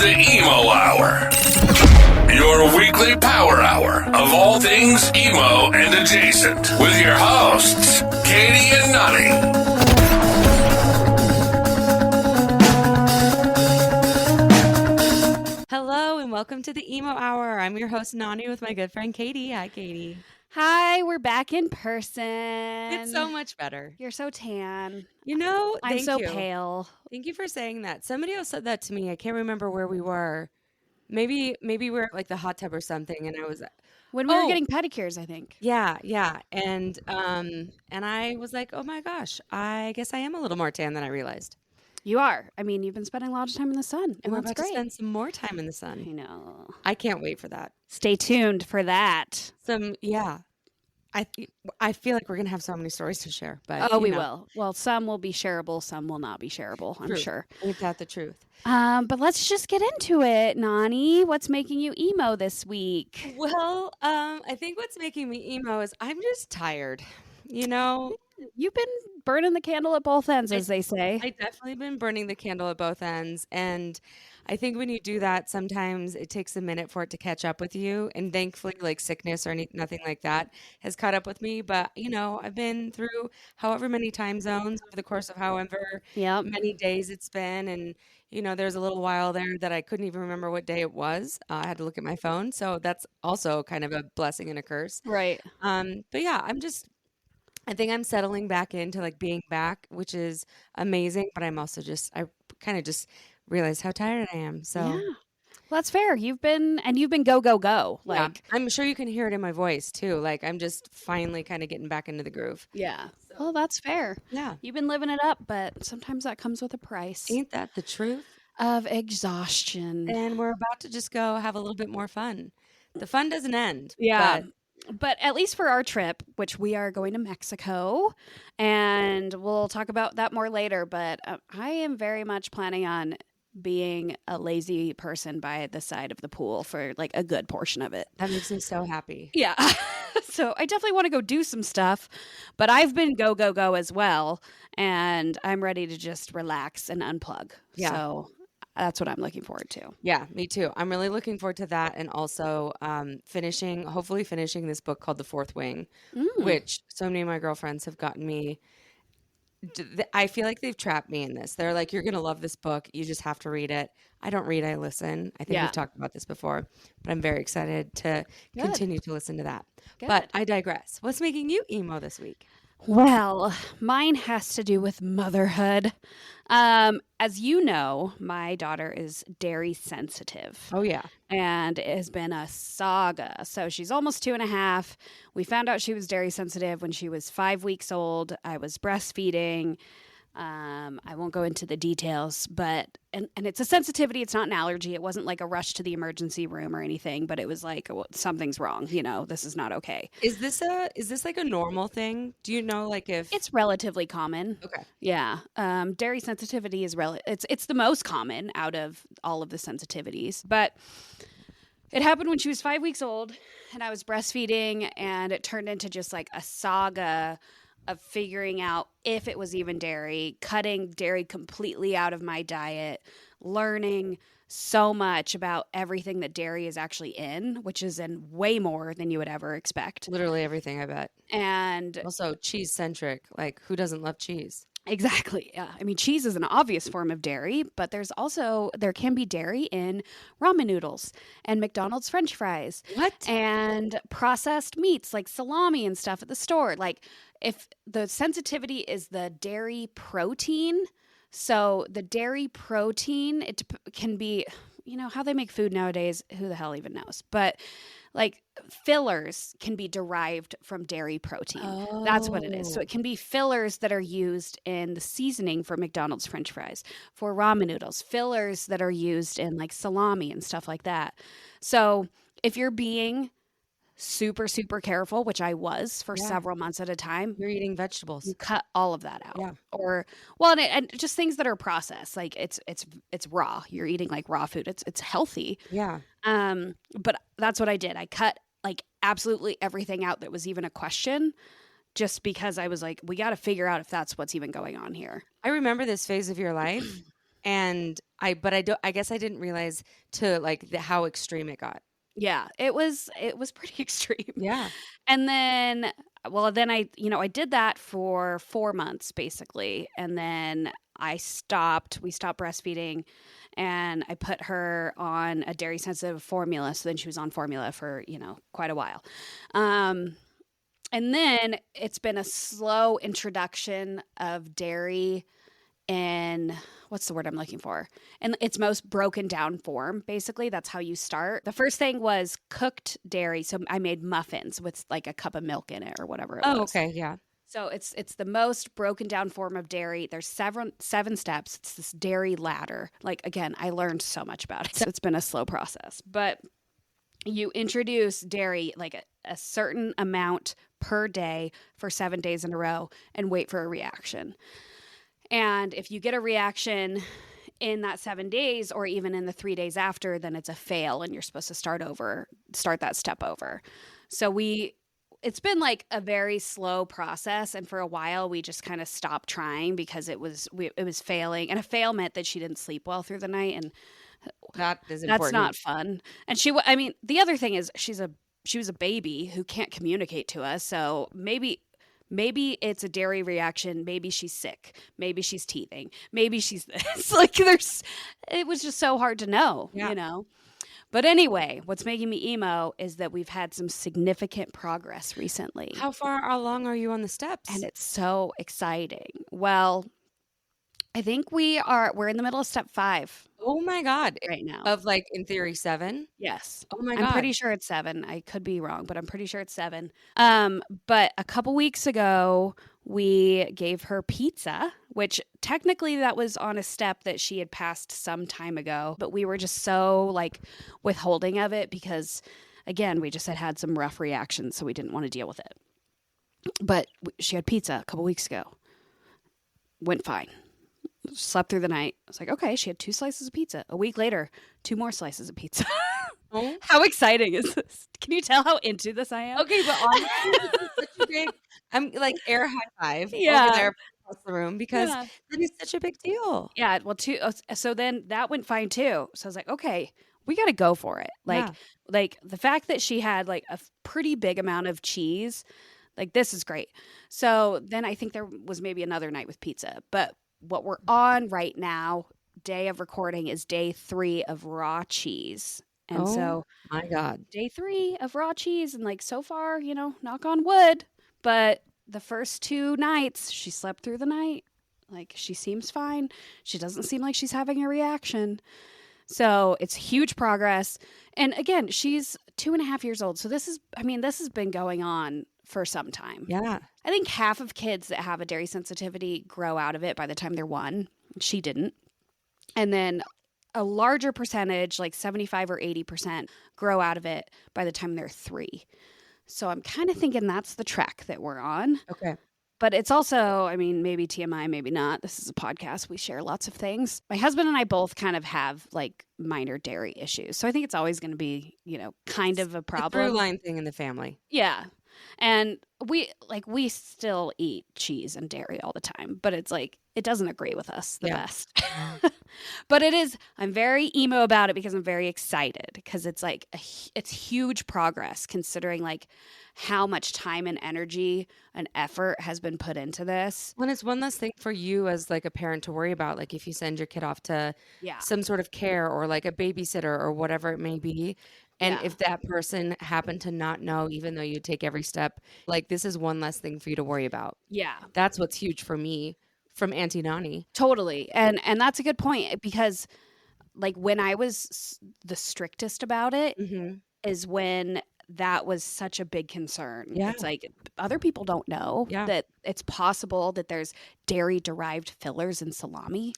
the Emo Hour. Your weekly power hour of all things emo and adjacent. With your hosts, Katie and Nani. Hello and welcome to the Emo Hour. I'm your host, Nani, with my good friend Katie. Hi, Katie. Hi, we're back in person. It's so much better. You're so tan. You know, I'm so you. pale. Thank you for saying that. Somebody else said that to me. I can't remember where we were. Maybe we were at like the hot tub or something, and I was when we were getting pedicures, I think. Yeah. And I was like, oh my gosh, I guess I am a little more tan than I realized. You are. I mean, you've been spending a lot of time in the sun, and we're about to spend some more time in the sun. I know. I can't wait for that. Stay tuned for that. I feel like we're gonna have so many stories to share, but we will. Well, some will be shareable, some will not be shareable. I'm sure. Ain't that the truth? But let's just get into it, Nani. What's making you emo this week? Well, I think what's making me emo is I'm just tired. You know, you've been burning the candle at both ends, as they say. I definitely been burning the candle at both ends, and I think when you do that, sometimes it takes a minute for it to catch up with you. And thankfully, like sickness or nothing like that has caught up with me. But, you know, I've been through however many time zones over the course of however many days it's been. And, you know, there's a little while there that I couldn't even remember what day it was. I had to look at my phone. So that's also kind of a blessing and a curse. Right. But yeah, I think I'm settling back into like being back, which is amazing. But I'm also I kind of just realize how tired I am. So well, that's fair. You've been go. Like I'm sure you can hear it in my voice too. Like I'm just finally kind of getting back into the groove. Yeah. So, well, that's fair. Yeah. You've been living it up, but sometimes that comes with a price. Ain't that the truth? Of exhaustion. And we're about to just go have a little bit more fun. The fun doesn't end. Yeah. But at least for our trip, which we are going to Mexico, and we'll talk about that more later, but I am very much planning on being a lazy person by the side of the pool for like a good portion of it. That makes me so happy. Yeah. So I definitely want to go do some stuff, but I've been go as well, and I'm ready to just relax and unplug. Yeah. So that's what I'm looking forward to. Yeah, me too. I'm really looking forward to that, and also hopefully finishing this book called The Fourth Wing, which so many of my girlfriends have gotten me. I feel like they've trapped me in this. They're like, you're going to love this book. You just have to read it. I don't read, I listen. I think we've talked about this before, but I'm very excited to continue to listen to that. Good. But I digress. What's making you emo this week? Well, mine has to do with motherhood. As you know, my daughter is dairy sensitive. Oh, yeah. And it has been a saga. So she's almost 2.5. We found out she was dairy sensitive when she was 5 weeks old. I was breastfeeding. I won't go into the details, but and it's a sensitivity. It's not an allergy. It wasn't like a rush to the emergency room or anything, but it was like, well, something's wrong. You know, this is not okay. Is this like a normal thing? Do you know, like if it's relatively common? Okay. Yeah. Dairy sensitivity is it's the most common out of all of the sensitivities, but it happened when she was 5 weeks old and I was breastfeeding, and it turned into just like a saga of figuring out if it was even dairy, cutting dairy completely out of my diet, learning so much about everything that dairy is actually in, which is in way more than you would ever expect. Literally everything, I bet. And also cheese-centric. Like, who doesn't love cheese? Exactly. Yeah. I mean, cheese is an obvious form of dairy, but there can be dairy in ramen noodles and McDonald's French fries. What? And processed meats like salami and stuff at the store. Like, if the sensitivity is the dairy protein, so the dairy protein, it can be, you know, how they make food nowadays, who the hell even knows? But like fillers can be derived from dairy protein. Oh. That's what it is. So it can be fillers that are used in the seasoning for McDonald's French fries, for ramen noodles, fillers that are used in like salami and stuff like that. So if you're being super, super careful, which I was for several months at a time. You're eating vegetables. You cut all of that out. Yeah. Or, well, and just things that are processed. Like it's raw. You're eating like raw food. It's healthy. Yeah. But that's what I did. I cut like absolutely everything out that was even a question, just because I was like, we got to figure out if that's what's even going on here. I remember this phase of your life. I guess I didn't realize to like how extreme it got. Yeah, it was pretty extreme. Yeah. And then, well, then I did that for 4 months basically. And then we stopped breastfeeding and I put her on a dairy sensitive formula. So then she was on formula for, quite a while. And then it's been a slow introduction of dairy in what's the word I'm looking for? In its most broken down form, basically. That's how you start. The first thing was cooked dairy. So I made muffins with like a cup of milk in it or whatever it was. Oh, okay. Yeah. So it's the most broken down form of dairy. There's seven steps. It's this dairy ladder. Like, again, I learned so much about it. So it's been a slow process. But you introduce dairy like a certain amount per day for 7 days in a row and wait for a reaction. And if you get a reaction in that 7 days or even in the 3 days after, then it's a fail and you're supposed to start that step over. So it's been like a very slow process. And for a while we just kind of stopped trying because it was failing. And a fail meant that she didn't sleep well through the night. And that's not fun. And the other thing is she was a baby who can't communicate to us. So maybe it's a dairy reaction. Maybe she's sick. Maybe she's teething. Maybe she's this. Like it was just so hard to know, But anyway, what's making me emo is that we've had some significant progress recently. How far along are you on the steps? And it's so exciting. Well, I think we're in the middle of step 5. Oh my God. Right now. Of like, in theory, 7? Yes. Oh my God. I'm pretty sure it's 7. I could be wrong, but I'm pretty sure it's 7. But a couple weeks ago, we gave her pizza, which technically that was on a step that she had passed some time ago, but we were just so like withholding of it because, again, we just had some rough reactions, so we didn't want to deal with it. But she had pizza a couple weeks ago. Went fine. Slept through the night. I was like, okay, she had 2 slices of pizza. A week later, 2 more slices of pizza. Oh. How exciting is this? Can you tell how into this I am? Okay, but honestly, this is such a big, I'm like air high five over there across the room because that is such a big deal. Yeah, well, so then that went fine too. So I was like, okay, we got to go for it. Like the fact that she had like a pretty big amount of cheese, like this is great. So then I think there was maybe another night with pizza, but what we're on right now, day of recording, is day 3 of raw cheese. And so, my God, day 3 of raw cheese. And like, so far, knock on wood. But the first 2 nights, she slept through the night. Like, she seems fine. She doesn't seem like she's having a reaction. So it's huge progress. And again, she's 2.5 years old. So this has been going on for some time. Yeah. I think half of kids that have a dairy sensitivity grow out of it by the time they're 1. She didn't. And then a larger percentage, like 75 or 80%, grow out of it by the time they're 3. So I'm kind of thinking that's the track that we're on. Okay. But it's also, maybe TMI, maybe not. This is a podcast. We share lots of things. My husband and I both kind of have like minor dairy issues. So I think it's always going to be, kind of a problem. A through line thing in the family. Yeah. And we still eat cheese and dairy all the time, but it's like, it doesn't agree with us the best. But I'm very emo about it because I'm very excited because it's like, it's huge progress considering like how much time and energy and effort has been put into this. When it's one less thing for you as like a parent to worry about, like if you send your kid off to some sort of care or like a babysitter or whatever it may be. And if that person happened to not know, even though you take every step, like this is one less thing for you to worry about. Yeah. That's what's huge for me from Auntie Nani. Totally. And that's a good point because like when I was the strictest about it is when that was such a big concern. Yeah. It's like other people don't know that it's possible that there's dairy derived fillers in salami.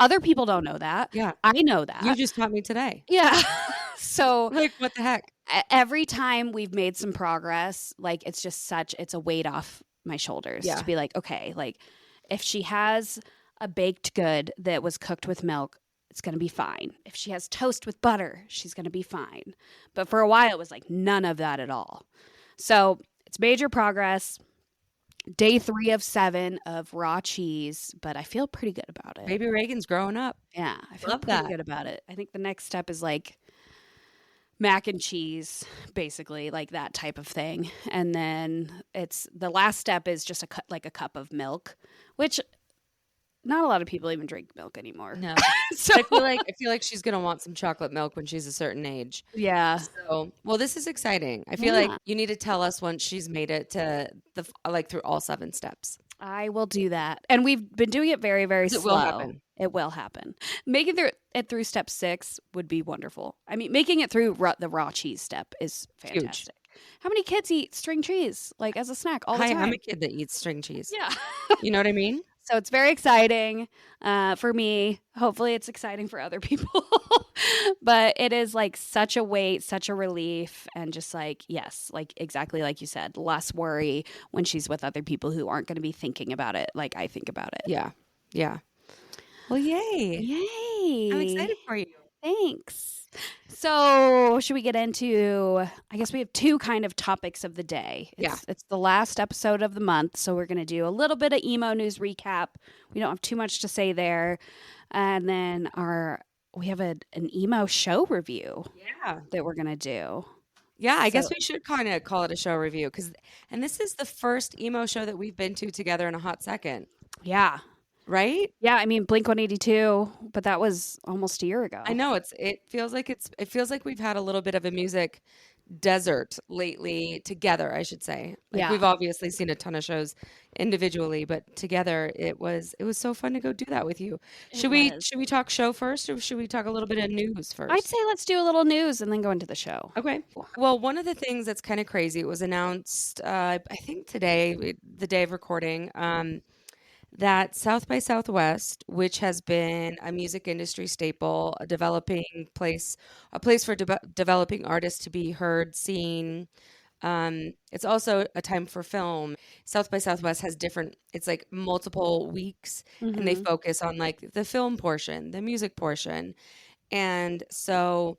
Other people don't know that. Yeah. I know that. You just taught me today. Yeah. So like what the heck? Every time we've made some progress, like it's a weight off my shoulders to be like, okay, like if she has a baked good that was cooked with milk, it's going to be fine. If she has toast with butter, she's going to be fine. But for a while, it was like none of that at all. So it's major progress. day 3 of 7 of raw cheese, but I feel pretty good about it. Baby Reagan's growing up. Yeah, I feel Love pretty that. good about it. I think the next step is like mac and cheese, basically, like that type of thing. And then it's the last step is just like a cup of milk, which not a lot of people even drink milk anymore. No. So I feel like she's gonna want some chocolate milk when she's a certain age. yeah. So, well, this is exciting. I feel like Yeah. you need to tell us once she's made it to like through all 7 steps. I will do that. And we've been doing it very, very It slow. will happen. It will happen. Making it through step 6 would be wonderful. I mean, making it through the raw cheese step is Huge. fantastic. How many kids eat string cheese like as a snack all the Hi, time? I'm a kid that eats string cheese. Yeah. You know what I mean? So it's very exciting for me. Hopefully, it's exciting for other people. But it is like such a weight, such a relief, and just like, yes, like exactly like you said, less worry when she's with other people who aren't going to be thinking about it like I think about it. Yeah. Yeah. Well, yay. Yay. I'm excited for you. Thanks. So, should we get into? I guess we have 2 kind of topics of the day. It's the last episode of the month, so we're going to do a little bit of emo news recap. We don't have too much to say there, and then we have an emo show review. Yeah. That we're going to do. Yeah, I guess we should kind of call it a show review and this is the first emo show that we've been to together in a hot second. Yeah. Right? Yeah, I mean Blink-182, but that was almost a year ago. I know it feels like we've had a little bit of a music desert lately together, I should say. Like Yeah. we've obviously seen a ton of shows individually, but together it was so fun to go do that with you. Should we talk show first, or should we talk a little bit of news first? I'd say let's do a little news and then go into the show. Okay. Well, one of the things that's kind of crazy, it was announced I think today, the day of recording, that South by Southwest, which has been a music industry staple, a place for developing artists to be heard, seen. It's also a time for film. South by Southwest has it's like multiple weeks, and they focus on like the film portion, the music portion. And so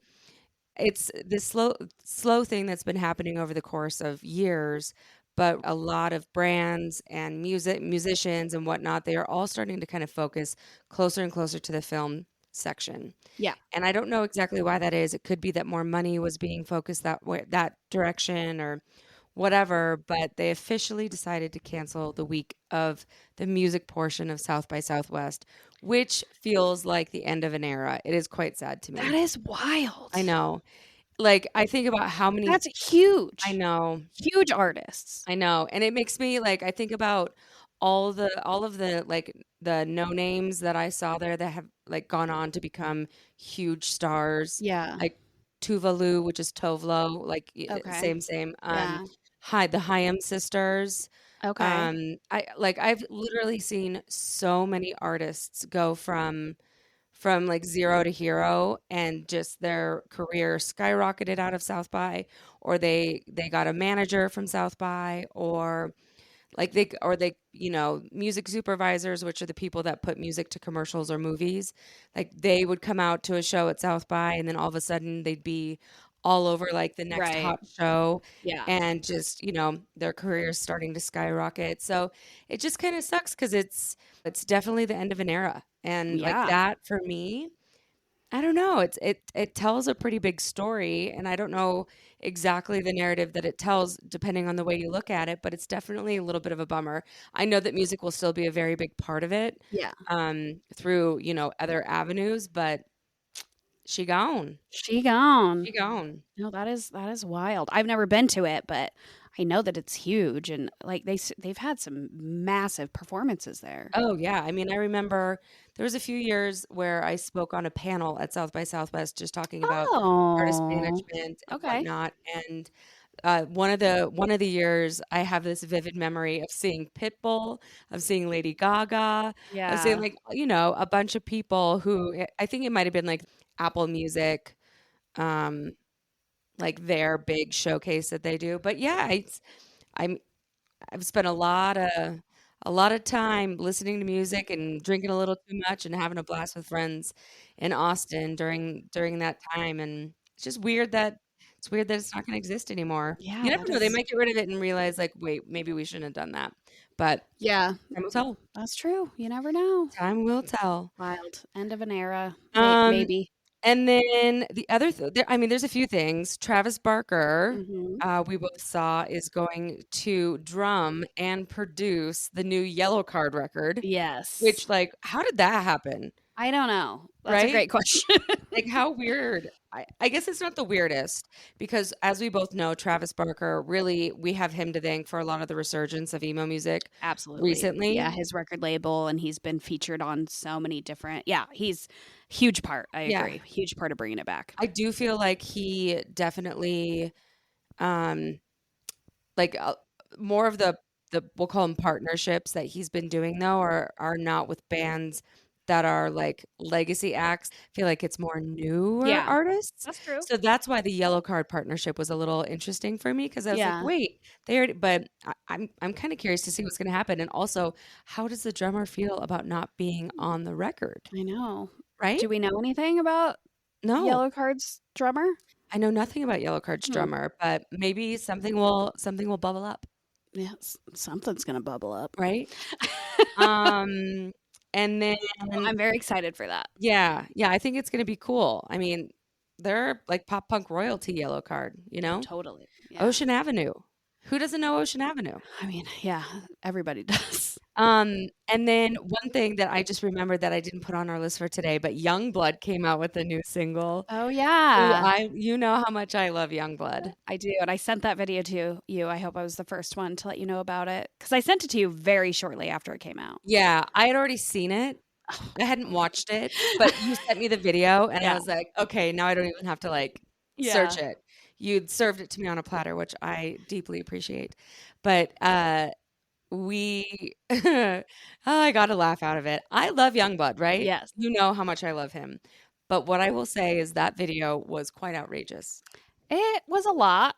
it's this slow thing that's been happening over the course of years, but a lot of brands and musicians and whatnot, they are all starting to kind of focus closer and closer to the film section. Yeah. And I don't know exactly why that is. It could be that more money was being focused that direction or whatever, but they officially decided to cancel the week of the music portion of South by Southwest, which feels like the end of an era. It is quite sad to me. That is wild. I know. Like, I think about how many. That's huge. I know. Huge artists. I know. And it makes me like, I think about all of the like the no names that I saw there that have like gone on to become huge stars. Yeah. Like Tuvalu, which is Tovlo, like Okay. same. Yeah. The Hyam sisters. Okay. I've literally seen so many artists go from like zero to hero, and just their career skyrocketed out of South by, or they got a manager from South by, or they music supervisors, which are the people that put music to commercials or movies. Like they would come out to a show at South by, and then all of a sudden they'd be all over like the next Right. hot show, Yeah. and just their career is starting to skyrocket. So it just kind of sucks because it's definitely the end of an era, and like Yeah. that for me, I don't know. It tells a pretty big story, and I don't know exactly the narrative that it tells depending on the way you look at it, but it's definitely a little bit of a bummer. I know that music will still be a very big part of it, Yeah. through, other avenues, but she gone. She gone. She gone. No, that is wild. I've never been to it, but I know that it's huge, and like they've had some massive performances there. Oh yeah. I mean, I remember there was a few years where I spoke on a panel at South by Southwest just talking about artist Oh. management and Okay. whatnot. And one of the years, I have this vivid memory of seeing Pitbull, of seeing Lady Gaga, of seeing Yeah. like a bunch of people who I think it might have been like Apple Music, um, like their big showcase that they do. But yeah, I'm I've spent a lot of time listening to music and drinking a little too much and having a blast with friends in Austin during that time, and it's just weird that It's weird that it's not going to exist anymore. Yeah, You never that know. They is. might get rid of it and realize, like, wait, maybe we shouldn't have done that. But Yeah, time will tell. that's true. You never know. Time will tell. Wild. End of an era. Um, Maybe. and then the other, I mean, there's a few things. Travis Barker, Hmm. we both saw, is going to drum and produce the new Yellow Card record. Yes. Which, like, how did that happen? I don't know. That's a Right? great question. Like, how weird. I guess it's not the weirdest because, as we both know, Travis Barker, really, we have him to thank for a lot of the resurgence of emo music Absolutely. recently. Yeah, his record label, and he's been featured on so many different. Yeah, he's huge part. I Yeah. agree. Huge part of bringing it back. I do feel like he definitely, um, like, more of the we'll call them partnerships that he's been doing, though, are not with bands that are like legacy acts. I feel like it's more newer Yeah. artists. That's true. So that's why the Yellow Card partnership was a little interesting for me because I was Yeah. like, wait, they already, but I'm kind of curious to see what's going to happen. And also, how does the drummer feel about not being on the record? I know. Right? Do we know anything about No, Yellow Card's drummer? I know nothing about Yellow Card's Hmm. drummer, but maybe something will bubble up, Yes, something's gonna bubble up. right? And then I'm very excited for that. yeah, I think it's gonna be cool. I mean, they're like pop punk royalty, Yellow Card, you know? Totally. Yeah. Ocean Avenue. Who doesn't know Ocean Avenue? I mean, yeah, everybody does. And then one thing that I just remembered that I didn't put on our list for today, but Youngblood came out with a new single. Oh Who yeah, you know how much I love Youngblood. I do, and I sent that video to you. I hope I was the first one to let you know about it because I sent it to you very shortly after it came out. Yeah, I had already seen it. I hadn't watched it, but you sent me the video and I Yeah. was like, okay, now I don't even have to like search it. You'd served it to me on a platter, which I deeply appreciate. But we oh, I got a laugh out of it. I love Youngblood, right? Yes. You know how much I love him. But what I will say is that video was quite outrageous. It was a lot.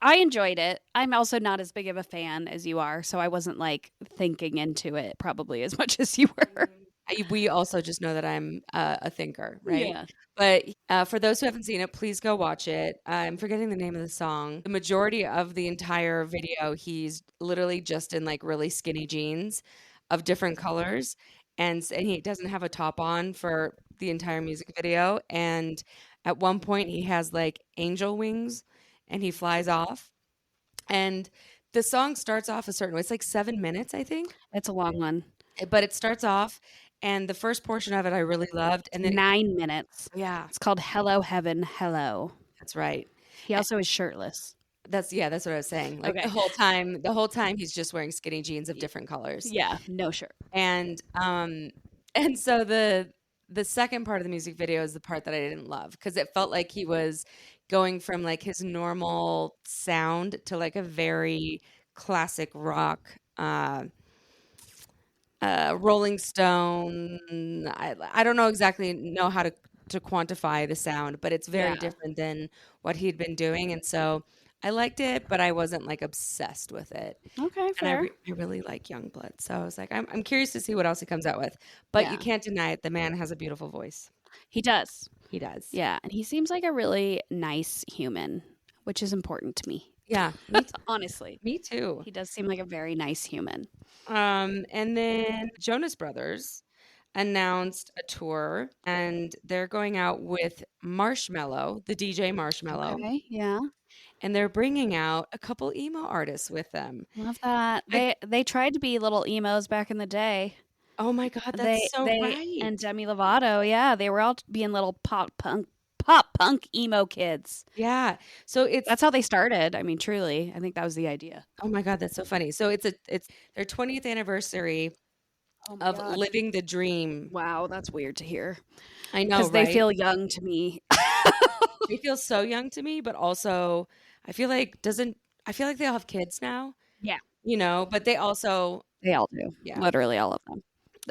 I enjoyed it. I'm also not as big of a fan as you are, so I wasn't like thinking into it probably as much as you were. We also just know that I'm a thinker, right? Yeah. But for those who haven't seen it, please go watch it. I'm forgetting the name of the song. The majority of the entire video, he's literally just in like really skinny jeans of different colors, and he doesn't have a top on for the entire music video. And at one point, he has like angel wings, and he flies off. And the song starts off a certain way. It's like 7 minutes, I think. It's a long one. But it starts off, and the first portion of it I really loved, and then 9 minutes. yeah, It's called Hello Heaven, Hello. that's right. He also is shirtless. That's what I was saying. Like Okay. the whole time he's just wearing skinny jeans of different colors. Yeah, no shirt. And and so the second part of the music video is the part that I didn't love because it felt like he was going from like his normal sound to like a very classic rock Rolling Stone. I don't know exactly know how to quantify the sound, but it's very Yeah. different than what he'd been doing, and so I liked it, but I wasn't like obsessed with it. Okay, And fair. I really like Youngblood, so I was like, I'm curious to see what else he comes out with. But Yeah. you can't deny it; the man has a beautiful voice. He does. He does. Yeah, and he seems like a really nice human, which is important to me. Yeah. Me, Honestly, me too. he does seem like a very nice human. And then Jonas Brothers announced a tour, and they're going out with Marshmello, the DJ Marshmello, Okay, yeah. and they're bringing out a couple emo artists with them. Love that. They tried to be little emos back in the day. Oh my God, They that's so they right. and Demi Lovato, yeah, they were all being little pop punk emo kids. Yeah. So it's That's how they started. I mean, truly, I think that was the idea. oh my God, that's so funny. So it's their 20th anniversary Oh my of God. living the dream. Wow, that's weird to hear I know, because right? they feel young to me. They feel so young to me, but also I feel like they all have kids now. Yeah. You know, but they also They all do. yeah. Literally all of them.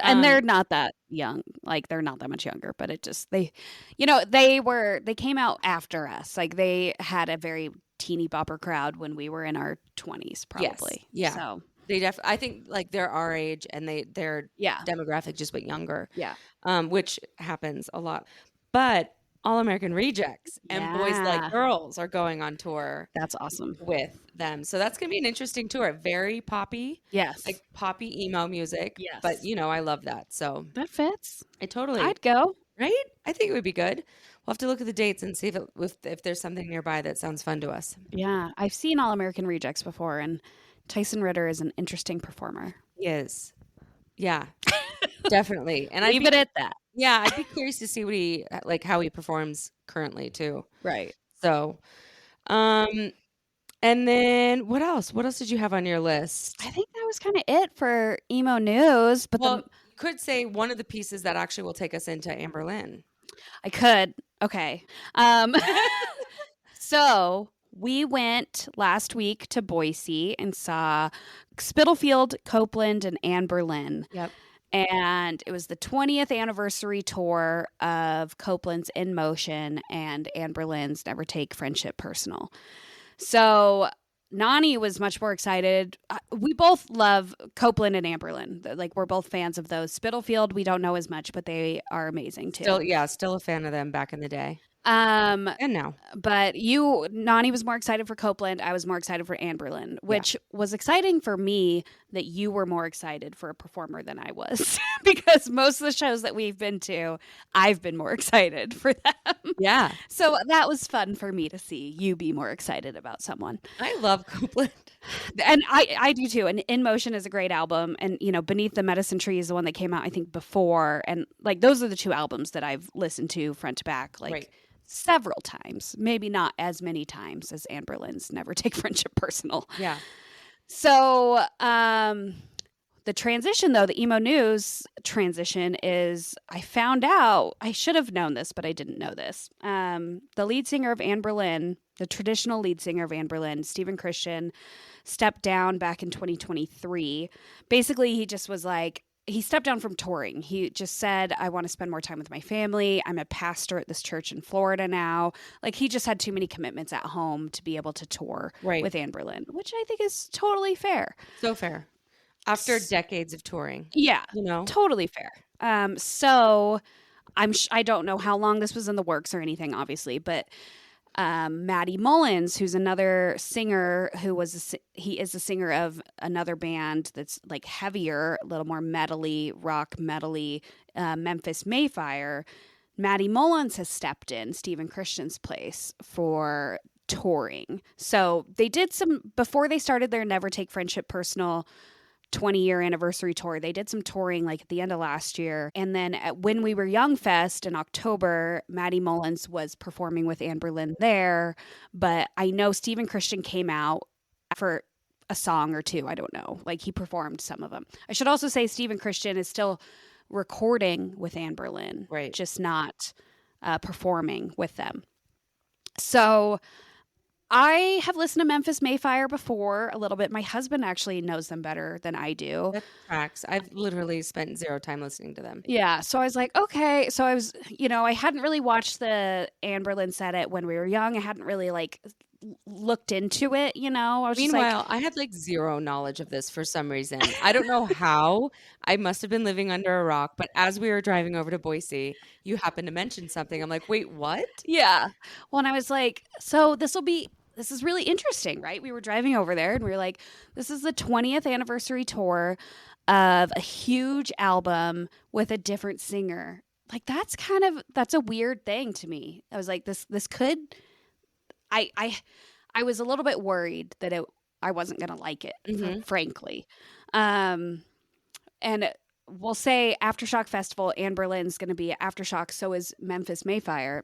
Um, And they're not that young. Like they're not that much younger, but it just they they came out after us. Like they had a very teeny bopper crowd when we were in our 20s probably. Yeah. So, They I think like they're our age and their yeah. demographic just went younger. Yeah. Which happens a lot. But All American Rejects and Boys Like Yeah. Girls are going on tour That's awesome. with them. So that's going to be an interesting tour. Very poppy, Yes. like poppy emo music. Yes. But, I love that. So That fits. it totally, I'd go. right? I think it would be good. We'll have to look at the dates and see if there's something nearby that sounds fun to us. Yeah. I've seen All American Rejects before, and Tyson Ritter is an interesting performer. He is. Yeah, definitely. And Leave it at that. Yeah, I'd be curious to see how he performs currently too. Right. So, and then what else? What else did you have on your list? I think that was kind of it for emo news. But Well, you could say one of the pieces that actually will take us into Anberlin. I could. Okay. So we went last week to Boise and saw Spitalfield, Copeland, and Anberlin. Yep. And it was the 20th anniversary tour of Copeland's In Motion and Anberlin's Never Take Friendship Personal. So Nani was much more excited. We both love Copeland and Anberlin. Like, we're both fans of those. Spitalfield, we don't know as much, but they are amazing too. Still a fan of them back in the day. And now. But Nani was more excited for Copeland. I was more excited for Anberlin, which was exciting for me that you were more excited for a performer than I was. Because most of the shows that we've been to, I've been more excited for them. Yeah. So that was fun for me to see you be more excited about someone. I love Copeland. And I do too. And In Motion is a great album. And, Beneath the Medicine Tree is the one that came out, I think, before. And, like, those are the two albums that I've listened to front to back, like, right. several times. Maybe not as many times as Anberlin's Never Take Friendship Personal. Yeah. So, the transition, though, the emo news transition is, I found out, I should have known this, but I didn't know this. The lead singer of Anberlin, the traditional lead singer of Anberlin, Stephen Christian, stepped down back in 2023. Basically, he just was like, he stepped down from touring. He just said, I want to spend more time with my family. I'm a pastor at this church in Florida now. Like, he just had too many commitments at home to be able to tour with Anberlin, which I think is totally fair. So fair. After decades of touring. Yeah. Totally fair. So I don't know how long this was in the works or anything, obviously, but Matty Mullins, who's another singer he is a singer of another band that's like heavier, a little more metally, rock metally, Memphis Mayfire. Matty Mullins has stepped in Stephen Christian's place for touring. So they did before they started their Never Take Friendship Personal 20-year anniversary tour. They did some touring like at the end of last year. And then at When We Were Young Fest in October, Matty Mullins was performing with Anberlin there. But I know Stephen Christian came out for a song or two. I don't know. Like, he performed some of them. I should also say Stephen Christian is still recording with Anberlin, right? Just not performing with them. So I have listened to Memphis Mayfire before a little bit. My husband actually knows them better than I do. That tracks. I've literally spent zero time listening to them. Yeah. So I was like, okay. So I was, I hadn't really watched the Anberlin set at When We Were Young. I hadn't really looked into it, I was Meanwhile, I had zero knowledge of this for some reason. I don't know how. I must have been living under a rock. But as we were driving over to Boise, you happened to mention something. I'm like, wait, what? Yeah. Well, and I was like, so this is really interesting, right? We were driving over there and we were like, this is the 20th anniversary tour of a huge album with a different singer. Like, that's a weird thing to me. I was like, this could, I was a little bit worried that I wasn't going to like it, frankly. And we'll say Aftershock Festival, Anberlin's going to be at Aftershock. So is Memphis Mayfire.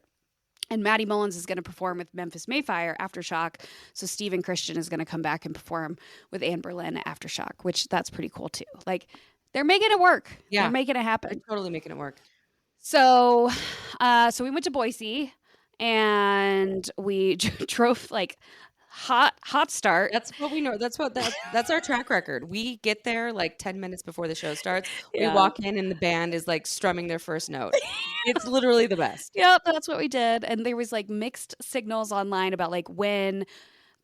And Matty Mullins is going to perform with Memphis Mayfire Aftershock. So Stephen Christian is going to come back and perform with Anberlin Aftershock, which that's pretty cool too. Like, they're making it work. Yeah. They're making it happen. They're totally making it work. So, so we went to Boise and we drove hot start. That's what we know. That's our track record. We get there 10 minutes before the show starts. Yeah. We walk in and the band is strumming their first note. It's literally the best. Yep, that's what we did. And there was mixed signals online about when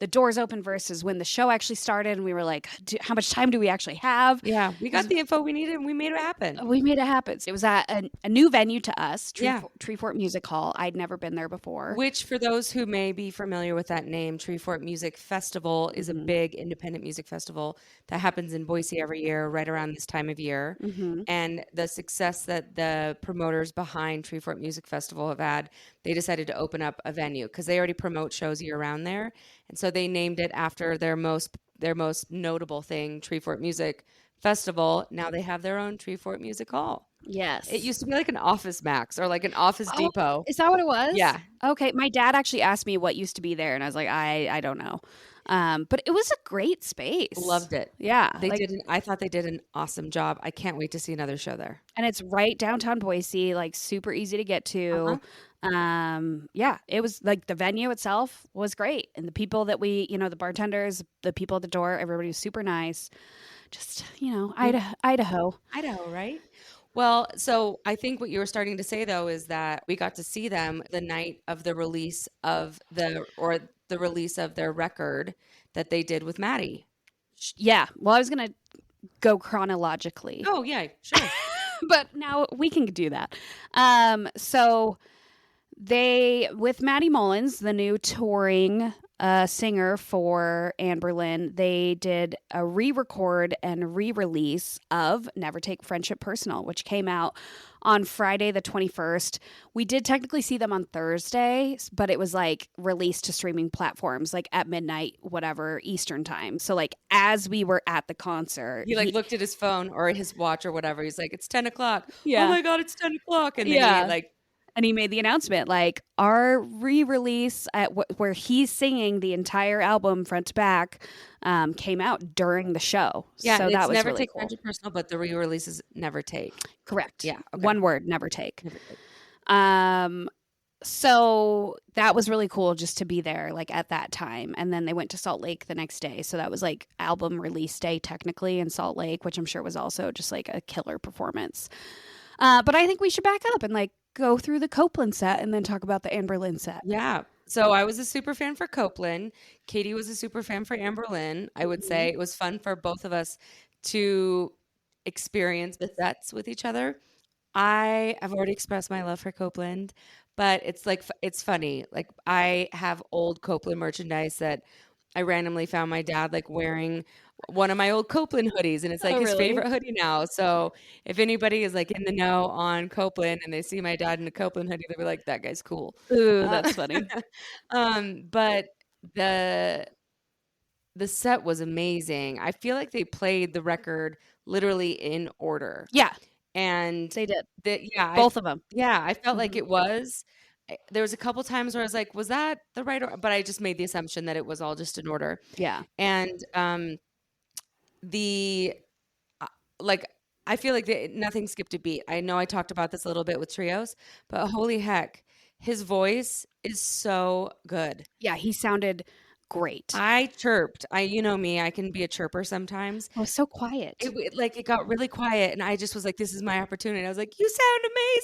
the doors open versus when the show actually started. And we were like, how much time do we actually have? Yeah, we got the info we needed and we made it happen. We made it happen. It was at a new venue to us, Yeah. Treefort Music Hall. I'd never been there before. Which, for those who may be familiar with that name, Treefort Music Festival is a big independent music festival that happens in Boise every year, right around this time of year. And the success that the promoters behind Treefort Music Festival have had, they decided to open up a venue because they already promote shows year round there. And so they named it after their most notable thing, Treefort Music Festival. Now they have their own Treefort Music Hall. Yes. It used to be like an Office Max or like an Office Depot. Is that what it was? Yeah. Okay. My dad actually asked me what used to be there, and I was like, I don't know. But it was a great space. Loved it. Yeah. I thought they did an awesome job. I can't wait to see another show there. And it's right downtown Boise, like super easy to get to. Yeah, it was like the venue itself was great. And the people that the bartenders, the people at the door, everybody was super nice. Just, Idaho. Idaho, right? Well, so I think what you were starting to say though is that we got to see them the night of the release of the release of their record that they did with Matty. Yeah. Well, I was going to go chronologically. Oh, yeah, sure. But now we can do that. So they, with Matty Mullins, the new touring singer for Anberlin, they did a re-record and re-release of Never Take Friendship Personal, which came out on Friday the 21st. We did technically see them on Thursday, but it was like released to streaming platforms like at midnight, whatever, Eastern time. So like as we were at the concert. He looked at his phone or his watch or whatever. He's like, it's 10 o'clock. Yeah. Oh my God, it's 10 o'clock. And then and he made the announcement, like, our re-release where he's singing the entire album front to back came out during the show. Yeah, so it's that was Never really Take cool. Friendship Personal, but the re-release is Never Take. Correct. Yeah. Okay. One word, never take. Never Take. So that was really cool just to be there, like, at that time. And then they went to Salt Lake the next day. So that was, like, album release day, technically, in Salt Lake, which I'm sure was also just, like, a killer performance. But I think we should back up and, like, go through the Copeland set and then talk about the Anberlin set. Yeah. So I was a super fan for Copeland. Katie was a super fan for Anberlin. I would say it was fun for both of us to experience the sets with each other. I have already expressed my love for Copeland, but it's funny. Like, I have old Copeland merchandise that I randomly found my dad like wearing one of my old Copeland hoodies, and it's like his favorite hoodie now. So if anybody is like in the know on Copeland and they see my dad in a Copeland hoodie, they'll be like, that guy's cool. Ooh, that's funny. But the set was amazing. I feel like they played the record literally in order. Yeah. And they did. Both of them. Yeah, I felt like it was. There was a couple times where I was like, was that the right order? But I just made the assumption that it was all just in order. Yeah. And I feel like nothing skipped a beat. I know I talked about this a little bit with trios, but holy heck, his voice is so good. Yeah, he sounded great. I chirped. You know me, I can be a chirper sometimes. Oh, so quiet. It got really quiet, and I just was like, this is my opportunity. I was like, you sound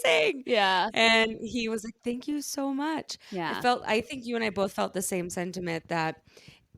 amazing. Yeah. And he was like, thank you so much. Yeah. I think you and I both felt the same sentiment, that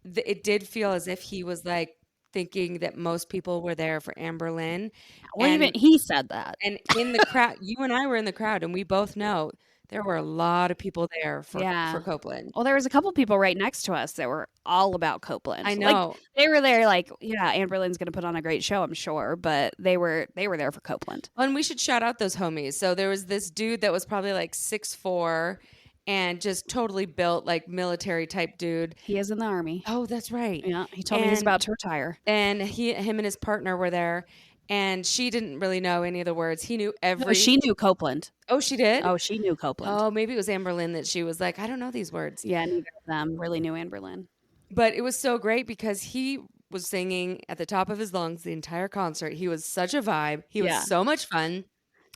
it did feel as if he was like thinking that most people were there for Anberlin. Well, even he said that. And in the crowd, you and I were in the crowd, and we both know there were a lot of people there for Copeland. Well, there was a couple people right next to us that were all about Copeland. I know. Like, they were there like, yeah, Anberlin's going to put on a great show, I'm sure, but they were there for Copeland. Well, and we should shout out those homies. So there was this dude that was probably like 6'4", and just totally built, like military type dude. He is in the Army. Oh, that's right. Yeah, he told me he's about to retire. And him and his partner were there. And she didn't really know any of the words. He knew every... No, she knew Copeland. Oh, she did? Oh, she knew Copeland. Oh, maybe it was Anberlin that she was like, I don't know these words. Yeah, neither of them really knew Anberlin. But it was so great because he was singing at the top of his lungs the entire concert. He was such a vibe. He was so much fun.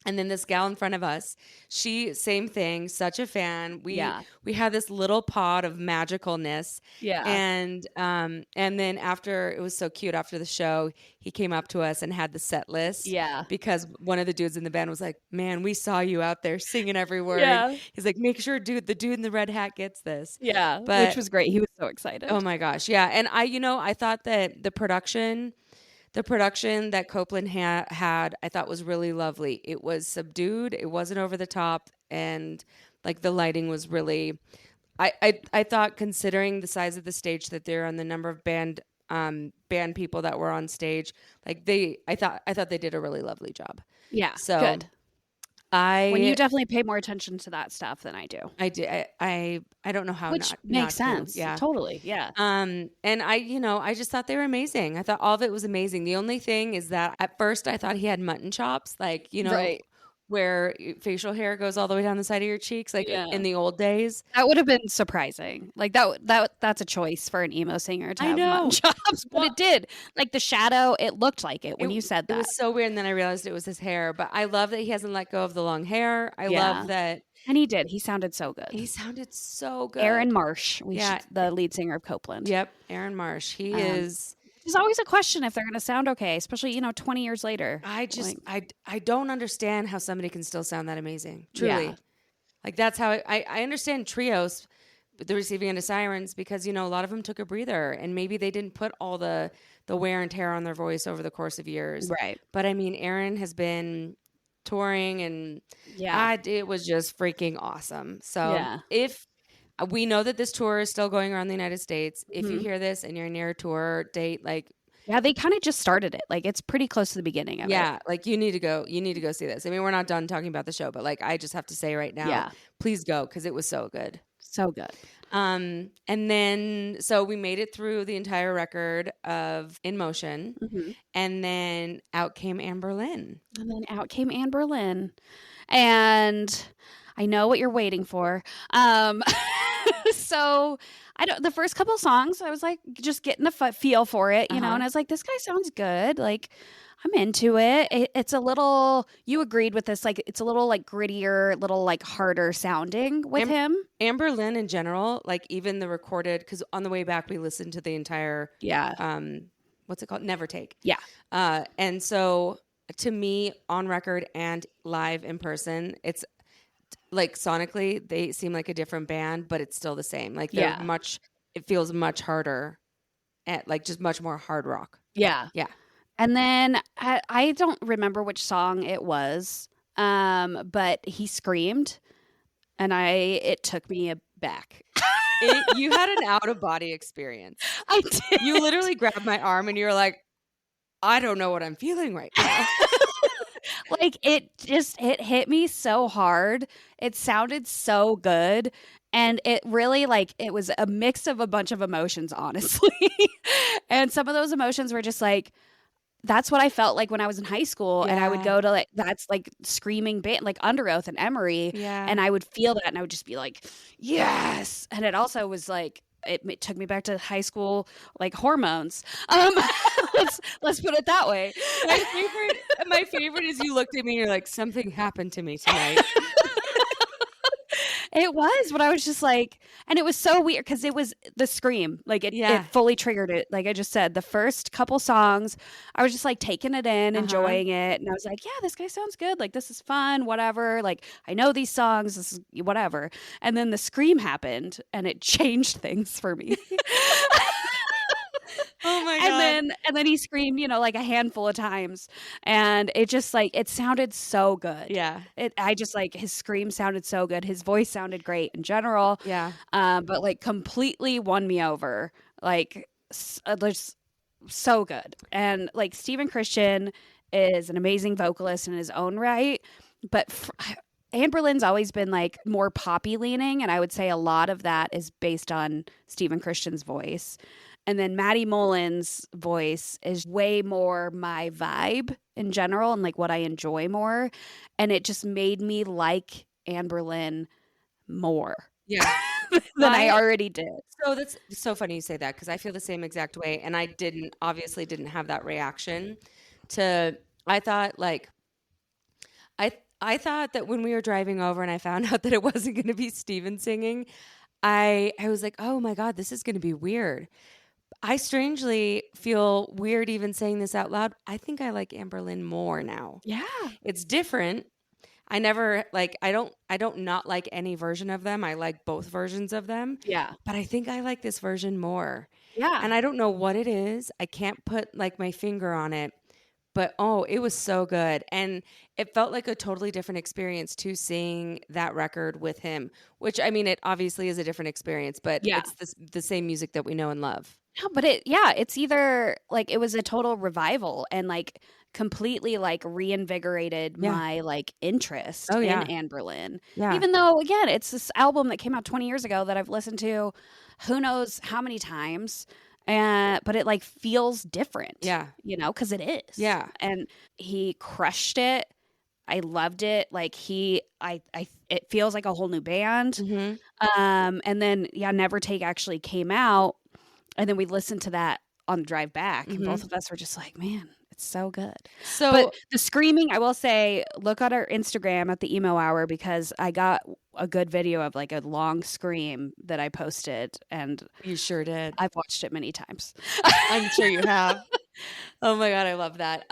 And then this gal in front of us, she, same thing, such a fan. Yeah. We had this little pod of magicalness. Yeah. And then after, it was so cute, after the show, he came up to us and had the set list. Yeah. Because one of the dudes in the band was like, man, we saw you out there singing every word. Yeah. He's like, make sure the dude in the red hat gets this. Yeah. But which was great. He was so excited. oh my gosh. Yeah. And I thought that the production that Copeland had, I thought was really lovely. It was subdued. It wasn't over the top. And like the lighting was really, I thought, considering the size of the stage that they're on, the number of band people that were on stage, like I thought they did a really lovely job. Yeah. So good. When you definitely pay more attention to that stuff than I do. I did. I don't know how. Which not makes to. sense. Yeah. Totally. Yeah. And I just thought they were amazing. I thought all of it was amazing. The only thing is that at first I thought he had mutton chops, like, Right. where facial hair goes all the way down the side of your cheeks, like Yeah. in the old days. That would have been surprising. Like that's a choice for an emo singer to I have mutton know. chops, but it did. Like the shadow, it looked like it when you said It that. was so weird, and then I realized it was his hair. But I love that he hasn't let go of the long hair. I Yeah. love that And he did. He sounded so good. he sounded so good. Aaron Marsh, Yeah. the lead singer of Copeland. Yep, Aaron Marsh. He is. There's always a question if they're going to sound okay, especially 20 years later. I just Like, I don't understand how somebody can still sound that amazing. Truly. Yeah. Like that's how I understand trios, the receiving end of sirens, because a lot of them took a breather and maybe they didn't put all the wear and tear on their voice over the course of years. right. But I mean, Aaron has been touring and Yeah. it was just freaking awesome. So Yeah. if we know that this tour is still going around the United States, if you Mhm. hear this and you're near a tour date, like Yeah, they kind of just started it. Like it's pretty close to the beginning of it. yeah, like you need to go see this. I mean, we're not done talking about the show, but like I just have to say right now, Yeah. please go, because it was so good. So good. And then so we made it through the entire record of In Motion, Mhm. and then out came Anberlin. And then out came Anberlin. And I know what you're waiting for. So the first couple songs, I was like just getting the feel for it, and I was like, this guy sounds good. Like I'm into it. It's a little, you agreed with this, like it's a little like grittier, little like harder sounding with him. Anberlin in general, like even the recorded, because on the way back we listened to the entire what's it called? Never Take. Yeah. And so to me, on record and live in person, it's like sonically they seem like a different band, but it's still the same. Like they're it feels much harder, at like just much more hard rock. Yeah. Yeah. And then I don't remember which song it was, but he screamed, and it took me aback. You had an out of body experience. I did. You literally grabbed my arm and you were like, I don't know what I'm feeling right now. Like it hit me so hard. It sounded so good. And it really, like, it was a mix of a bunch of emotions, honestly. And some of those emotions were just like, that's what I felt like when I was in high school. And I would go to like, that's like screaming band, like Under Oath and Emery. Yeah. And I would feel that and I would just be like, yes. And it also was like, it took me back to high school, like hormones. Let's put it that way. My favorite is you looked at me and you're like, something happened to me tonight. It was, but I was just like, and it was so weird because it was the scream, like it fully triggered it. Like I just said, the first couple songs, I was just like taking it in, enjoying it, and I was like, yeah, this guy sounds good. Like this is fun, whatever. Like I know these songs, this is whatever. And then the scream happened, and it changed things for me. Oh my God. And then he screamed, like a handful of times. And it just like, it sounded so good. Yeah. I just like, his scream sounded so good. His voice sounded great in general. Yeah. But like completely won me over. Like, just so good. And like Stephen Christian is an amazing vocalist in his own right. But Anberlin's always been like more poppy leaning. And I would say a lot of that is based on Stephen Christian's voice. And then Matty Mullins' voice is way more my vibe in general and like what I enjoy more. And it just made me like Anberlin more. Yeah. than I already did. So that's so funny you say that, because I feel the same exact way. And I obviously didn't have that reaction to, I thought like, I thought that when we were driving over and I found out that it wasn't going to be Steven singing, I was like, oh my God, this is going to be weird. I strangely feel weird even saying this out loud. I think I like Anberlin more now. Yeah. It's different. I never like I don't not like any version of them. I like both versions of them. Yeah. But I think I like this version more. Yeah. And I don't know what it is. I can't put like my finger on it. But oh, it was so good. And it felt like a totally different experience to seeing that record with him, which I mean, it obviously is a different experience, but Yeah. it's the same music that we know and love. No, but it's either like it was a total revival and like completely like reinvigorated Yeah. my like interest Oh, in yeah. Anberlin. Yeah. Even though again, it's this album that came out 20 years ago that I've listened to who knows how many times. But it like feels different. Yeah. You know, because it is. Yeah. And he crushed it. I loved it. Like it feels like a whole new band. Mm-hmm. And then Never Take actually came out. And then we listened to that on the drive back, and both of us were just like, man, it's so good. So But the screaming, I will say, look at our Instagram at the Emo Hour because I got a good video of like a long scream that I posted, and you sure did. I've watched it many times. I'm sure you have. Oh my God, I love that.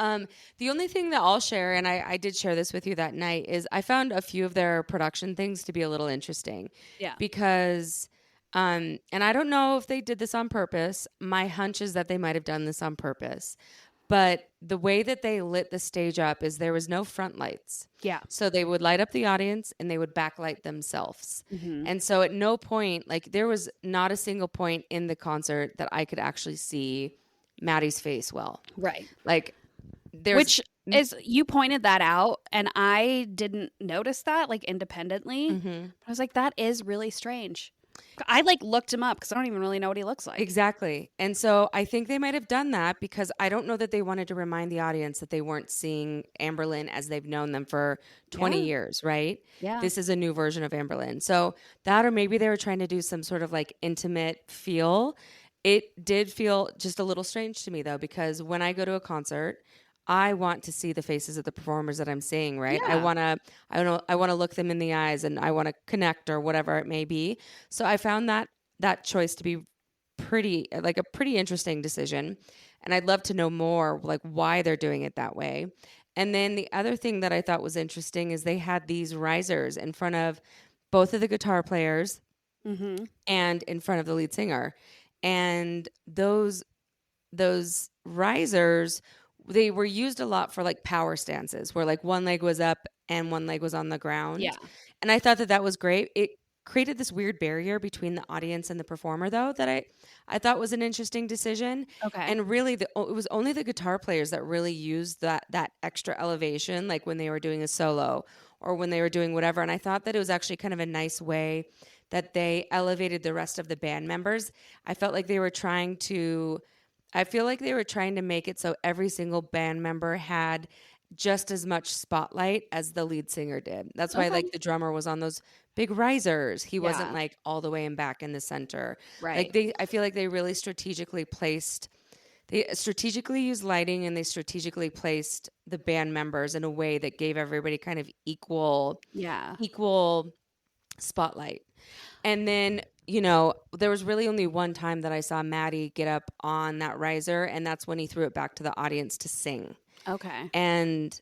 The only thing that I'll share, and I did share this with you that night, is I found a few of their production things to be a little interesting. Yeah. Because and I don't know if they did this on purpose. My hunch is that they might have done this on purpose. But the way that they lit the stage up is there was no front lights. Yeah. So they would light up the audience and they would backlight themselves. Mm-hmm. And so at no point, like there was not a single point in the concert that I could actually see Matty's face well. Right. Like there's Which is, you pointed that out, and I didn't notice that like independently. Mhm. I was like, that is really strange. I like looked him up because I don't even really know what he looks like. Exactly. And so I think they might have done that because I don't know that they wanted to remind the audience that they weren't seeing Anberlin as they've known them for 20 years, right? Yeah. This is a new version of Anberlin. So that, or maybe they were trying to do some sort of like intimate feel. It did feel just a little strange to me though, because when I go to a concert, I want to see the faces of the performers that I'm seeing, right? Yeah. I want to look them in the eyes and I want to connect or whatever it may be. So I found that choice to be a pretty interesting decision. And I'd love to know more like why they're doing it that way. And then the other thing that I thought was interesting is they had these risers in front of both of the guitar players and in front of the lead singer. And those risers, they were used a lot for like power stances where like one leg was up and one leg was on the ground. Yeah. And I thought that was great. It created this weird barrier between the audience and the performer though that I thought was an interesting decision. Okay. And really it was only the guitar players that really used that extra elevation, like when they were doing a solo or when they were doing whatever. And I thought that it was actually kind of a nice way that they elevated the rest of the band members. I felt like they were trying to make it so every single band member had just as much spotlight as the lead singer did. That's why like the drummer was on those big risers. He wasn't like all the way in back in the center. Right. Like I feel like they really strategically used lighting and they strategically placed the band members in a way that gave everybody kind of equal spotlight. And then, there was really only one time that I saw Matty get up on that riser, and that's when he threw it back to the audience to sing. Okay. And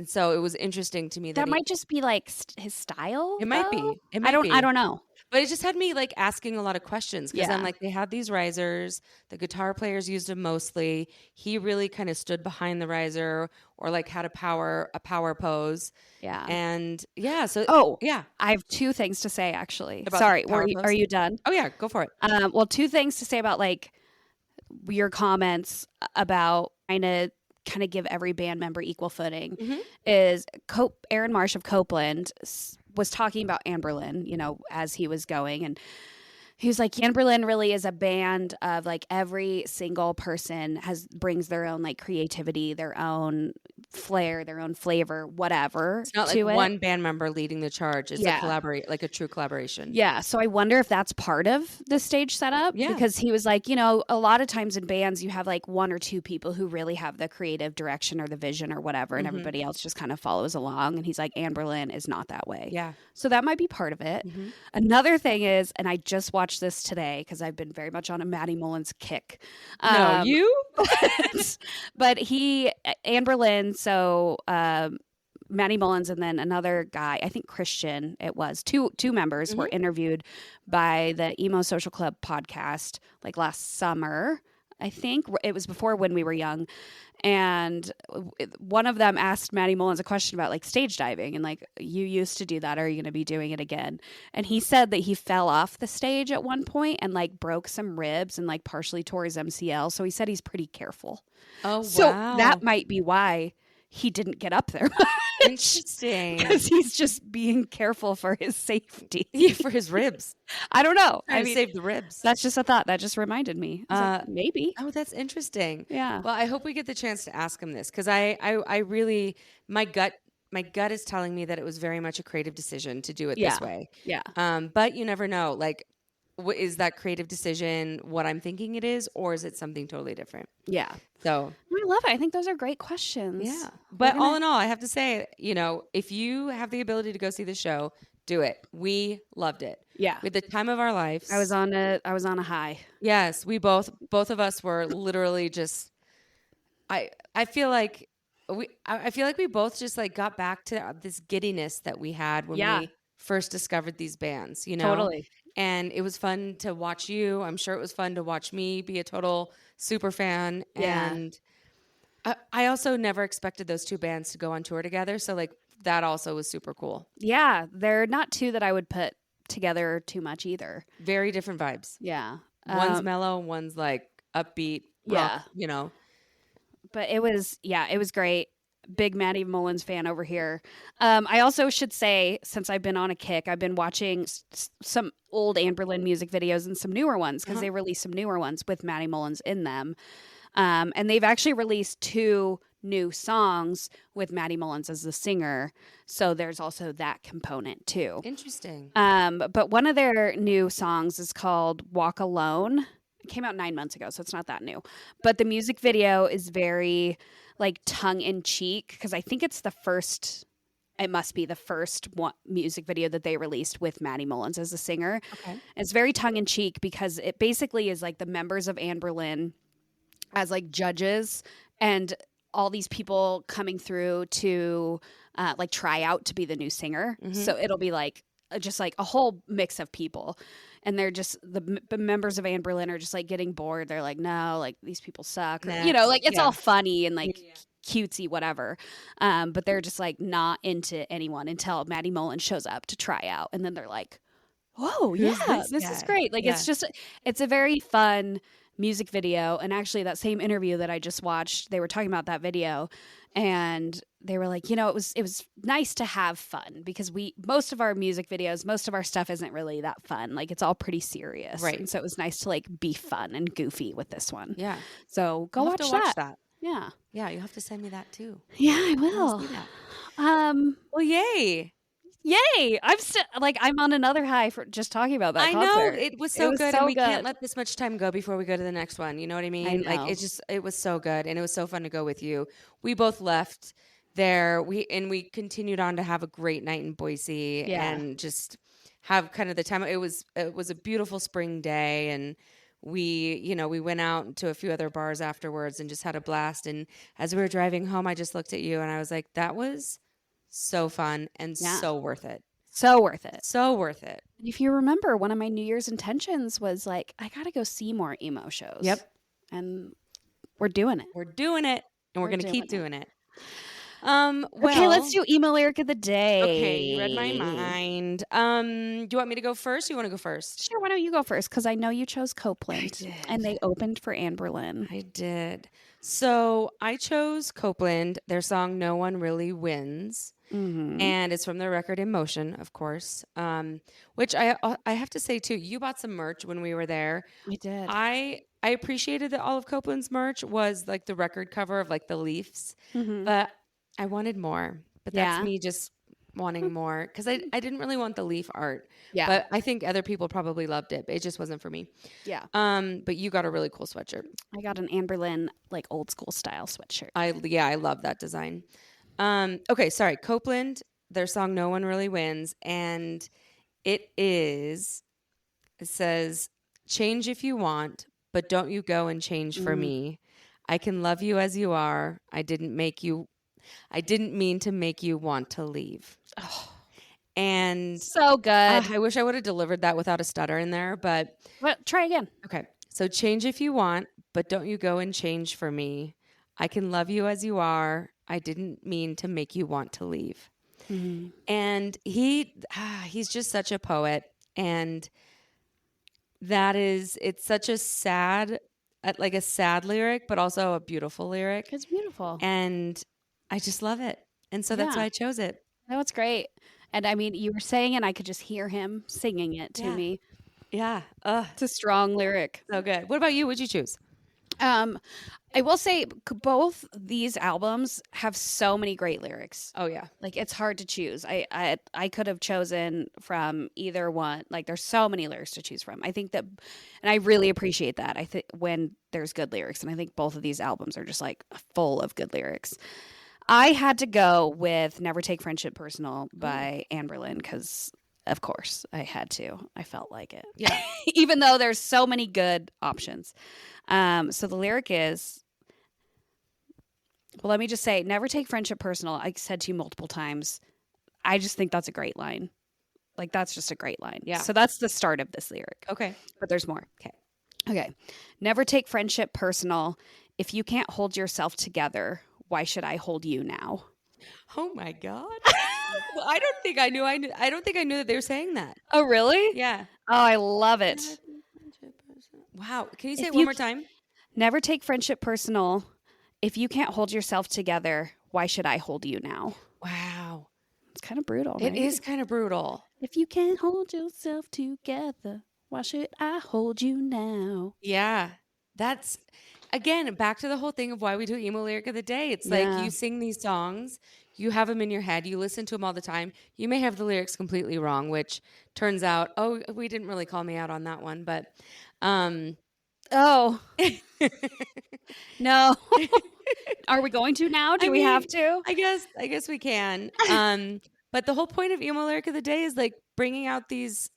so it was interesting to me that might just be like his style. It might be. It might I don't know. But it just had me like asking a lot of questions because I'm Yeah. like, they had these risers. The guitar players used them mostly. He really kind of stood behind the riser or like had a power pose. Yeah. And yeah, so yeah. I have two things to say actually. About Sorry, the power pose? are you done? Oh yeah, go for it. Well, two things to say about like your comments about trying to kind of give every band member equal footing is Aaron Marsh of Copeland was talking about Anberlin, as he was going, and He was like, Anberlin really is a band of like every single person brings their own like creativity, their own flair, their own flavor, whatever It's not like to it. one band member leading the charge. It's Yeah. like a true collaboration. Yeah. So I wonder if that's part of the stage setup. Yeah. Because he was like, a lot of times in bands, you have like one or two people who really have the creative direction or the vision or whatever, and everybody else just kind of follows along. And he's like, Anberlin is not that way. Yeah. So that might be part of it. Another thing is, and I just watched this today because I've been very much on a Matty Mullins kick. No, you? But Anberlin, so Matty Mullins and then another guy, I think Christian it was, two members were interviewed by the Emo Social Club podcast like last summer. I think it was before When We Were Young. And one of them asked Matty Mullins a question about like stage diving and like, you used to do that. Are you going to be doing it again? And he said that he fell off the stage at one point and like broke some ribs and like partially tore his MCL. So he said he's pretty careful. Oh, wow. So that might be why he didn't get up there. Interesting. Because he's just being careful for his safety. Yeah, for his ribs. I don't know. I mean, save the ribs. That's just a thought. That just reminded me. I was like, maybe. Oh, that's interesting. Yeah. Well, I hope we get the chance to ask him this because I really, my gut is telling me that it was very much a creative decision to do it this way. Yeah. But you never know. Like, is that creative decision what I'm thinking it is, or is it something totally different? Yeah. So I love it. I think those are great questions. yeah. But all in all, I have to say, if you have the ability to go see the show, do it. We loved it. Yeah. With the time of our lives. I was on a high. Yes, we both of us were literally just. I feel like we both just like got back to this giddiness that we had when we first discovered these bands. Totally. And it was fun to watch you. I'm sure it was fun to watch me be a total super fan. Yeah. And I also never expected those two bands to go on tour together. So like that also was super cool. Yeah. They're not two that I would put together too much either. Very different vibes. Yeah. One's mellow, one's like upbeat. Rock, But it was great. Big Matty Mullins fan over here. I also should say, since I've been on a kick, I've been watching some old Anberlin music videos and some newer ones because they released some newer ones with Matty Mullins in them. And they've actually released 2 new songs with Matty Mullins as the singer. So there's also that component too. Interesting. But one of their new songs is called Walk Alone. It came out 9 months ago, so it's not that new. But the music video is very like tongue in cheek because I think it must be the first music video that they released with Matty Mullins as a singer. Okay. It's very tongue in cheek because it basically is like the members of Anberlin as like judges and all these people coming through to like try out to be the new singer. So it'll be like just like a whole mix of people. And they're just the members of Anberlin are just like getting bored. They're like, no, like these people suck. Or, like it's all funny and like cutesy, whatever. But they're just like not into anyone until Matty Mullins shows up to try out. And then they're like, whoa, this is great. Like it's a very fun music video. And actually that same interview that I just watched, they were talking about that video and they were like, it was nice to have fun because most of our music videos, most of our stuff isn't really that fun. Like it's all pretty serious. Right. And so it was nice to like be fun and goofy with this one. Yeah. So go watch that. Yeah. Yeah. You'll have to send me that too. Yeah, I will. See that. Well, yay. Yay! I'm on another high for just talking about that. I concert. know it was so good, and we can't let this much time go before we go to the next one. You know what I mean? I know. Like it was so good, and it was so fun to go with you. We both left there. We continued on to have a great night in Boise, and just have kind of the time. It was a beautiful spring day, and we went out to a few other bars afterwards, and just had a blast. And as we were driving home, I just looked at you, and I was like, that was so fun and so worth it. So worth it. So worth it. If you remember, one of my New Year's intentions was like, I got to go see more emo shows. Yep. And we're doing it. We're doing it. And we're going to keep doing it. Okay, let's Well, do emo lyric of the day. okay, you read my mind. Do you want me to go first? Or you want to go first? Sure, why don't you go first? Because I know you chose Copeland, did. and they opened for Anberlin. I did. So I chose Copeland, their song "No One Really Wins." Mm-hmm. And it's from their record In Motion, of course. Which I have to say too, you bought some merch when we were there. I did. I appreciated that all of Copeland's merch was like the record cover of like the Leafs, Mm-hmm. but I wanted more. But that's Yeah. me just wanting more because I didn't really want the leaf art. Yeah. But I think other people probably loved it. But it just wasn't for me. Yeah. But you got a really cool sweatshirt. I got an Anberlin like old school style sweatshirt. I love that design. Okay, sorry. Copeland, their song "No One Really Wins," and it says, "Change if you want, but don't you go and change for me. I can love you as you are. I didn't mean to make you want to leave." Oh, And so good. I wish I would have delivered that without a stutter in there, but Well, try again. okay. So change if you want, but don't you go and change for me. I can love you as you are. I didn't mean to make you want to leave. Mm-hmm. And he's just such a poet, and it's such a sad lyric, but also a beautiful lyric, It's beautiful. and I just love it. And so that's Yeah. why I chose it. No, it's great. And I mean, you were saying it, and I could just hear him singing it to Yeah. me. Yeah. It's a strong lyric. So good. What about you? What'd you choose? I will say both these albums have so many great lyrics. Oh yeah. Like it's hard to choose. I could have chosen from either one. Like there's so many lyrics to choose from. I think that, and I really appreciate that. I think when there's good lyrics, and I think both of these albums are just like full of good lyrics. I had to go with "Never Take Friendship Personal" by Anberlin because, of course, I had to. I felt like it. Yeah. Even though there's so many good options. So the lyric is, well, let me just say, "Never take friendship personal." I said to you multiple times. I just think that's a great line. Like that's just a great line. Yeah. So that's the start of this lyric. Okay. But there's more. Okay. Okay. "Never take friendship personal. If you can't hold yourself together, why should I hold you now?" Oh my God. Well, I don't think I knew. I don't think I knew that they were saying that. Oh, really? Yeah. Oh, I love it. Wow. Can you say If it one you more time? Never take friendship personal. If you can't hold yourself together, why should I hold you now? Wow. It's kind of brutal, It right? is kind of brutal. If you can't hold yourself together, why should I hold you now? Yeah. That's, again, back to the whole thing of why we do emo lyric of the day. It's Yeah. like you sing these songs, you have them in your head, you listen to them all the time. You may have the lyrics completely wrong, which turns out, oh, we didn't really call me out on that one, but Oh. No. Are we going to now? Do I we have mean, to? I guess we can. But the whole point of emo lyric of the day is like bringing out these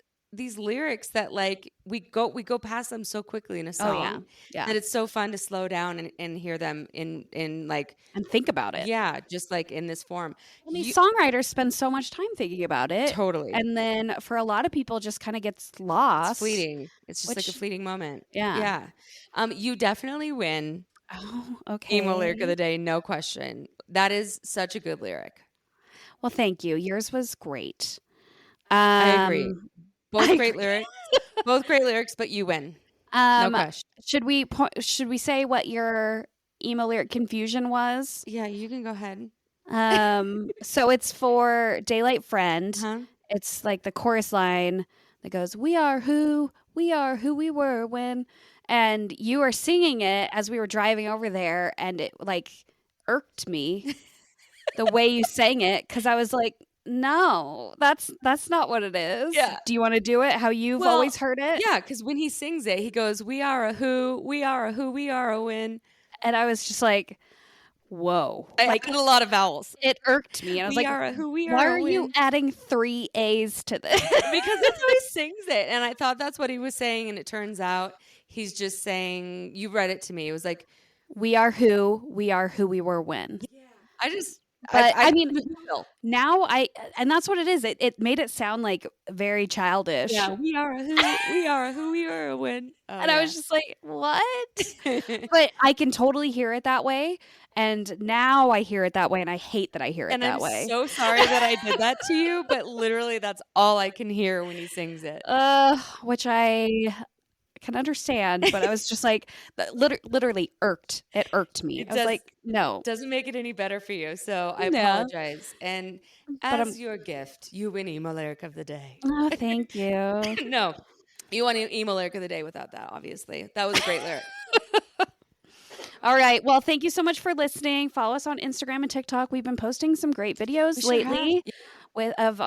lyrics that like we go past them so quickly in a song Oh, yeah. Yeah. that it's so fun to slow down and hear them in like And think about it. yeah, just like in this form. I mean, You- songwriters spend so much time thinking about it. Totally. And then for a lot of people, just kind of gets lost. It's fleeting. It's just like a Which- fleeting moment. Yeah. Yeah. You definitely win Oh, okay. emo lyric of the day, no question. That is such a good lyric. Well, thank you. Yours was great. I agree. Both I great agree. lyrics. Both great lyrics, but you win. No question. Should we say what your emo lyric confusion was? Yeah, you can go ahead. So it's for Daylight Friend. Huh? It's like the chorus line that goes, we are who we were when," and you were singing it as we were driving over there, and it like irked me the way you sang it, because I was like, no, that's not what it is. Yeah. Do you want to do it how you've Well, always heard it? Yeah, because when he sings it, he goes, "We are a who, we are a who, we are a win." And I was just like, whoa. Like a lot of vowels. It irked me. And I was We like, are a who, we are why a are you win. adding 3 A's to this? Because that's how he sings it. And I thought that's what he was saying. And it turns out he's just saying, you read it to me. It was like, We are who we were when. I just, But I I mean, feel. now and that's what it is. It made it sound like very childish. Yeah, we are who we are when. Oh, And I yeah. was just like, what? But I can totally hear it that way. And now I hear it that way. And I hate that I hear it And that I'm way. so sorry that I did that to you, but literally that's all I can hear when he sings it. Which I can understand. But I was just like, literally irked. It irked me. I was like, no. Doesn't make it any better for you, so I Yeah. apologize. And But as your gift, you win Emo Lyric of the Day. Oh, thank you. No, you want Emo Lyric of the Day without that, obviously. That was a great lyric. All right. Well, thank you so much for listening. Follow us on Instagram and TikTok. We've been posting some great videos lately of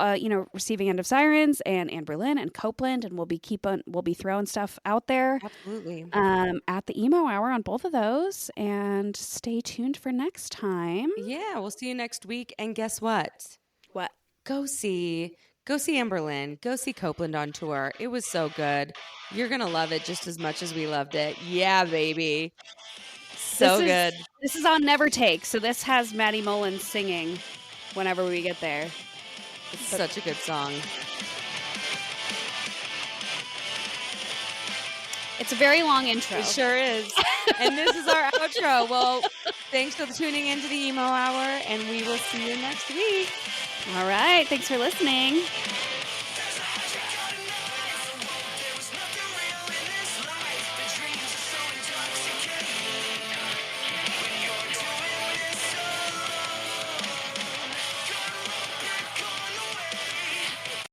receiving End of Sirens and Anberlin and Copeland, and we'll be throwing stuff out there. Absolutely. At the Emo Hour on both of those, and stay tuned for next time. Yeah, we'll see you next week. And guess what? What? Go see Anberlin. Go see Copeland on tour. It was so good. You're gonna love it just as much as we loved it. Yeah, baby. So good. This is on Never Take, so this has Matty Mullins singing whenever we get there. It's such a good song. It's a very long intro. It sure is. And this is our outro. Well, thanks for tuning into the Emo Hour, and we will see you next week. All right. Thanks for listening.